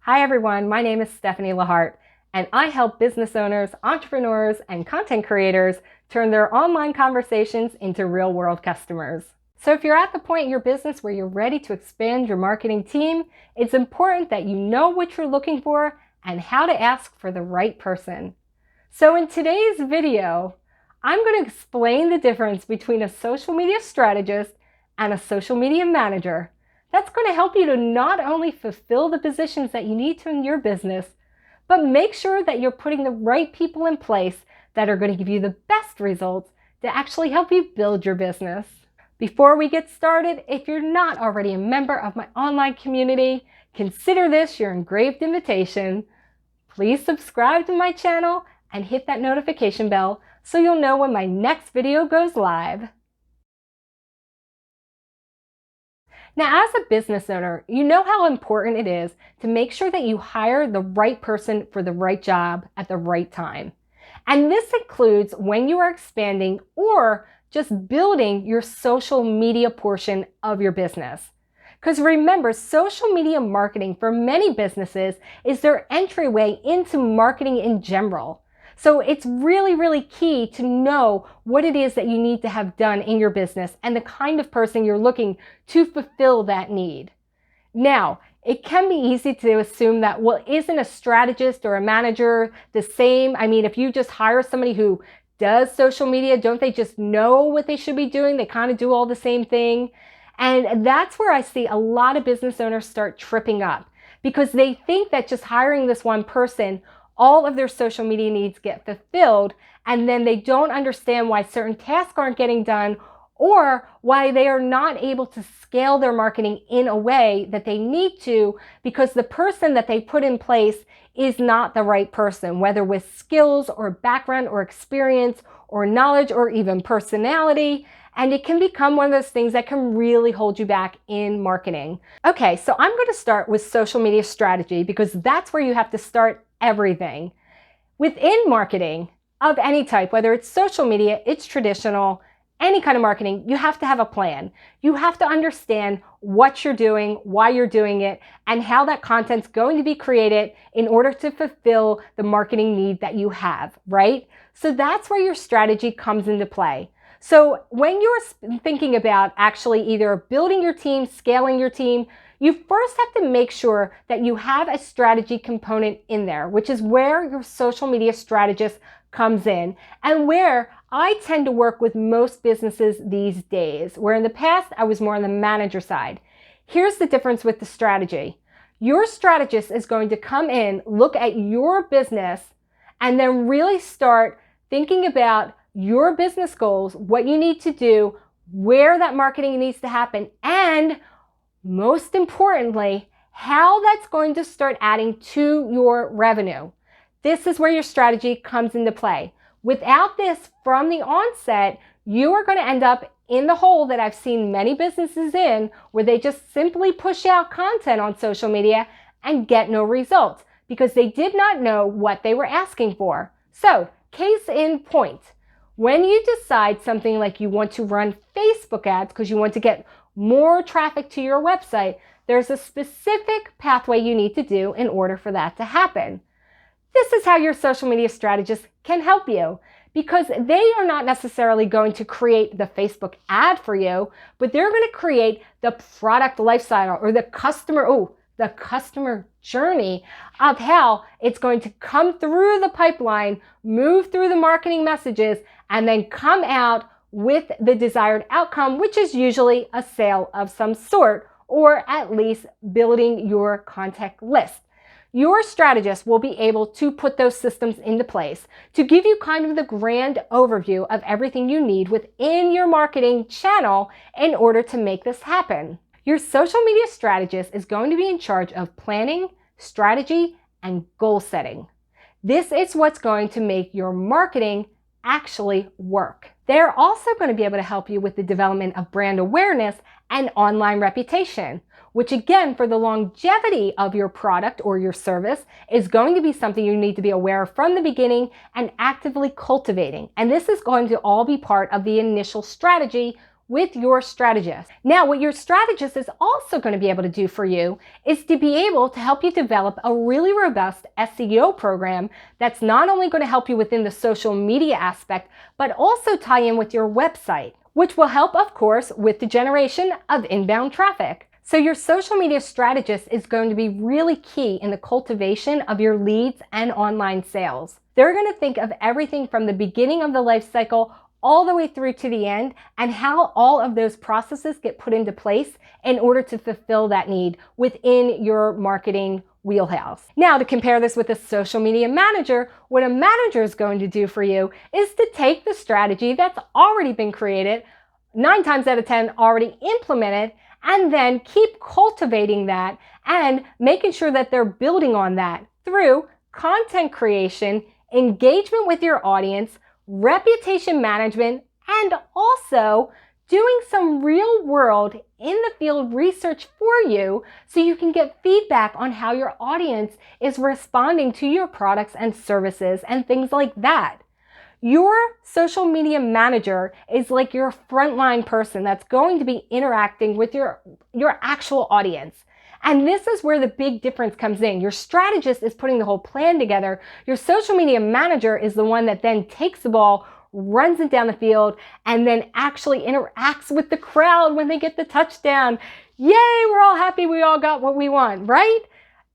Hi everyone, my name is Stephanie Lahart, and I help business owners, entrepreneurs, and content creators turn their online conversations into real-world customers. So if you're at the point in your business where you're ready to expand your marketing team, it's important that you know what you're looking for and how to ask for the right person. So in today's video, I'm going to explain the difference between a social media strategist and a social media manager. That's going to help you to not only fulfill the positions that you need to in your business, but make sure that you're putting the right people in place that are going to give you the best results to actually help you build your business. Before we get started, if you're not already a member of my online community, consider this your engraved invitation. Please subscribe to my channel and hit that notification bell so you'll know when my next video goes live. Now, as a business owner, you know how important it is to make sure that you hire the right person for the right job at the right time. And this includes when you are expanding or just building your social media portion of your business. Because remember, social media marketing for many businesses is their entryway into marketing in general. So it's really key to know what it is that you need to have done in your business and the kind of person you're looking to fulfill that need. Now, it can be easy to assume that, well, isn't a strategist or a manager the same? I mean, if you just hire somebody who does social media, don't they just know what they should be doing? They kind of do all the same thing. And that's where I see a lot of business owners start tripping up because they think that just hiring this one person, all of their social media needs get fulfilled, and then they don't understand why certain tasks aren't getting done or why they are not able to scale their marketing in a way that they need to because the person that they put in place is not the right person, whether with skills or background or experience or knowledge or even personality. And it can become one of those things that can really hold you back in marketing. Okay, so I'm going to start with social media strategy because that's where you have to start everything. Within marketing of any type, whether it's social media, it's traditional, any kind of marketing, you have to have a plan. You have to understand what you're doing, why you're doing it, and how that content's going to be created in order to fulfill the marketing need that you have, right? So that's where your strategy comes into play. So when you're thinking about actually either building your team, scaling your team, you first have to make sure that you have a strategy component in there, which is where your social media strategist comes in and where I tend to work with most businesses these days, where in the past I was more on the manager side. Here's the difference with the strategy. Your strategist is going to come in, look at your business, and then really start thinking about your business goals, what you need to do, where that marketing needs to happen, and most importantly, how that's going to start adding to your revenue. This is where your strategy comes into play. Without this from the onset, you are going to end up in the hole that I've seen many businesses in, where they just simply push out content on social media and get no results because they did not know what they were asking for. So, case in point, when you decide something like you want to run Facebook ads because you want to get more traffic to your website, there's a specific pathway you need to do in order for that to happen. This is how your social media strategist can help you because they are not necessarily going to create the Facebook ad for you, but they're going to create the product lifecycle or the customer journey of how it's going to come through the pipeline, move through the marketing messages, and then come out with the desired outcome, which is usually a sale of some sort, or at least building your contact list. Your strategist will be able to put those systems into place to give you kind of the grand overview of everything you need within your marketing channel in order to make this happen. Your social media strategist is going to be in charge of planning, strategy, and goal setting. This is what's going to make your marketing actually work. They're also going to be able to help you with the development of brand awareness and online reputation, which again, for the longevity of your product or your service, is going to be something you need to be aware of from the beginning and actively cultivating. And this is going to all be part of the initial strategy with your strategist. Now, what your strategist is also going to be able to do for you is to be able to help you develop a really robust SEO program that's not only going to help you within the social media aspect, but also tie in with your website, which will help, of course, with the generation of inbound traffic. So your social media strategist is going to be really key in the cultivation of your leads and online sales. They're going to think of everything from the beginning of the life cycle all the way through to the end and how all of those processes get put into place in order to fulfill that need within your marketing wheelhouse. Now, to compare this with a social media manager, what a manager is going to do for you is to take the strategy that's already been created, 9 times out of 10 already implemented, and then keep cultivating that and making sure that they're building on that through content creation, engagement with your audience, reputation management, and also doing some real world in the field research for you so you can get feedback on how your audience is responding to your products and services and things like that. Your social media manager is like your frontline person that's going to be interacting with your actual audience. And this is where the big difference comes in. Your strategist is putting the whole plan together. Your social media manager is the one that then takes the ball, runs it down the field, and then actually interacts with the crowd when they get the touchdown. Yay, we're all happy we all got what we want, right?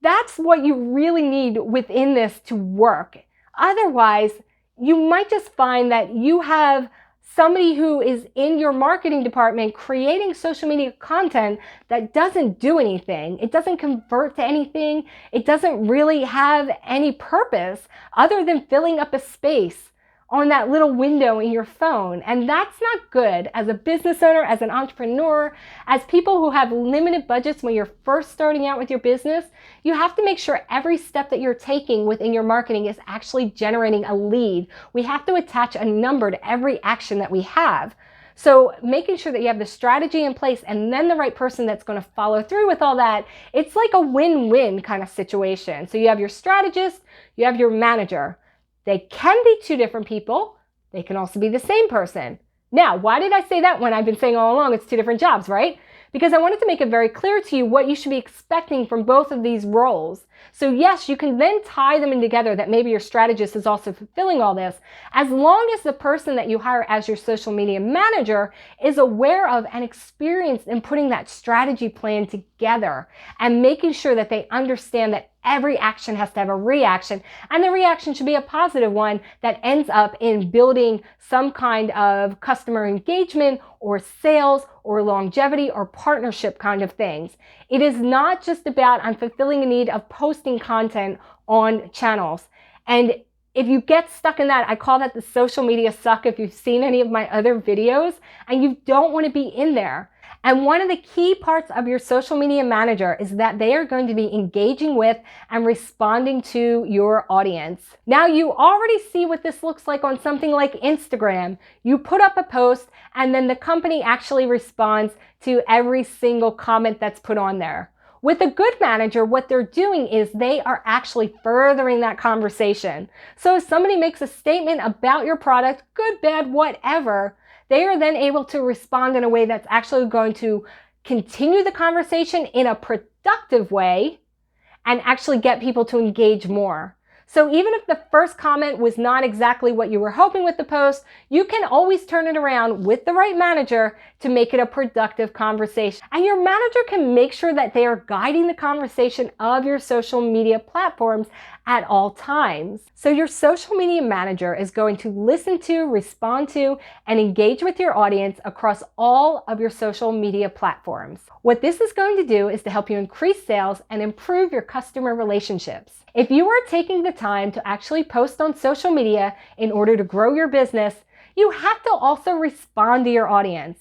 That's what you really need within this to work. Otherwise, you might just find that you have somebody who is in your marketing department creating social media content that doesn't do anything. It doesn't convert to anything. It doesn't really have any purpose other than filling up a space on that little window in your phone. And that's not good as a business owner, as an entrepreneur, as people who have limited budgets when you're first starting out with your business. You have to make sure every step that you're taking within your marketing is actually generating a lead. We have to attach a number to every action that we have. So making sure that you have the strategy in place and then the right person that's going to follow through with all that, it's like a win-win kind of situation. So you have your strategist, you have your manager. They can be 2 different people. They can also be the same person. Now, why did I say that when I've been saying all along it's 2 different jobs, right? Because I wanted to make it very clear to you what you should be expecting from both of these roles. So yes, you can then tie them in together that maybe your strategist is also fulfilling all this, as long as the person that you hire as your social media manager is aware of and experienced in putting that strategy plan together and making sure that they understand that every action has to have a reaction, and the reaction should be a positive one that ends up in building some kind of customer engagement or sales or longevity or partnership kind of things. It is not just about I'm fulfilling a need of posting content on channels. And if you get stuck in that, I call that the social media suck if you've seen any of my other videos, and you don't want to be in there. And one of the key parts of your social media manager is that they are going to be engaging with and responding to your audience. Now, you already see what this looks like on something like Instagram. You put up a post and then the company actually responds to every single comment that's put on there. With a good manager, what they're doing is they are actually furthering that conversation. So if somebody makes a statement about your product, good, bad, whatever, they are then able to respond in a way that's actually going to continue the conversation in a productive way and actually get people to engage more. So even if the first comment was not exactly what you were hoping with the post, you can always turn it around with the right manager to make it a productive conversation. And your manager can make sure that they are guiding the conversation of your social media platforms at all times. So your social media manager is going to listen to, respond to, and engage with your audience across all of your social media platforms. What this is going to do is to help you increase sales and improve your customer relationships. If you are taking the time to actually post on social media in order to grow your business, you have to also respond to your audience.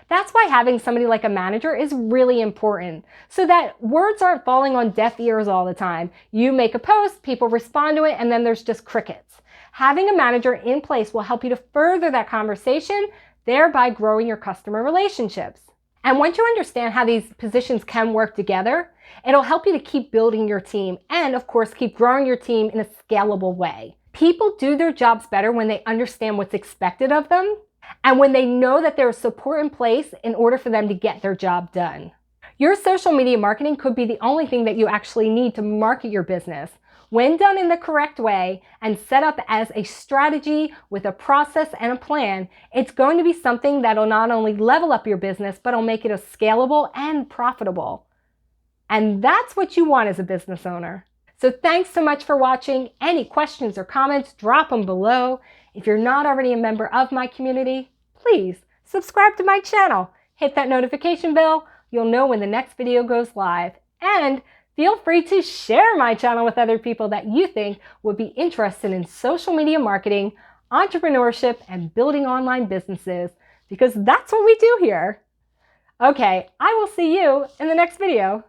That's why having somebody like a manager is really important, so that words aren't falling on deaf ears all the time. You make a post, people respond to it, and then there's just crickets. Having a manager in place will help you to further that conversation, thereby growing your customer relationships. And once you understand how these positions can work together, it'll help you to keep building your team and, of course, keep growing your team in a scalable way. People do their jobs better when they understand what's expected of them. and when they know that there's support in place in order for them to get their job done. Your social media marketing could be the only thing that you actually need to market your business. When done in the correct way and set up as a strategy with a process and a plan, it's going to be something that'll not only level up your business, but it'll make it scalable and profitable. And that's what you want as a business owner. So thanks so much for watching. Any questions or comments, drop them below. If you're not already a member of my community, please subscribe to my channel. Hit that notification bell. You'll know when the next video goes live. And feel free to share my channel with other people that you think would be interested in social media marketing, entrepreneurship, and building online businesses, because that's what we do here. Okay, I will see you in the next video.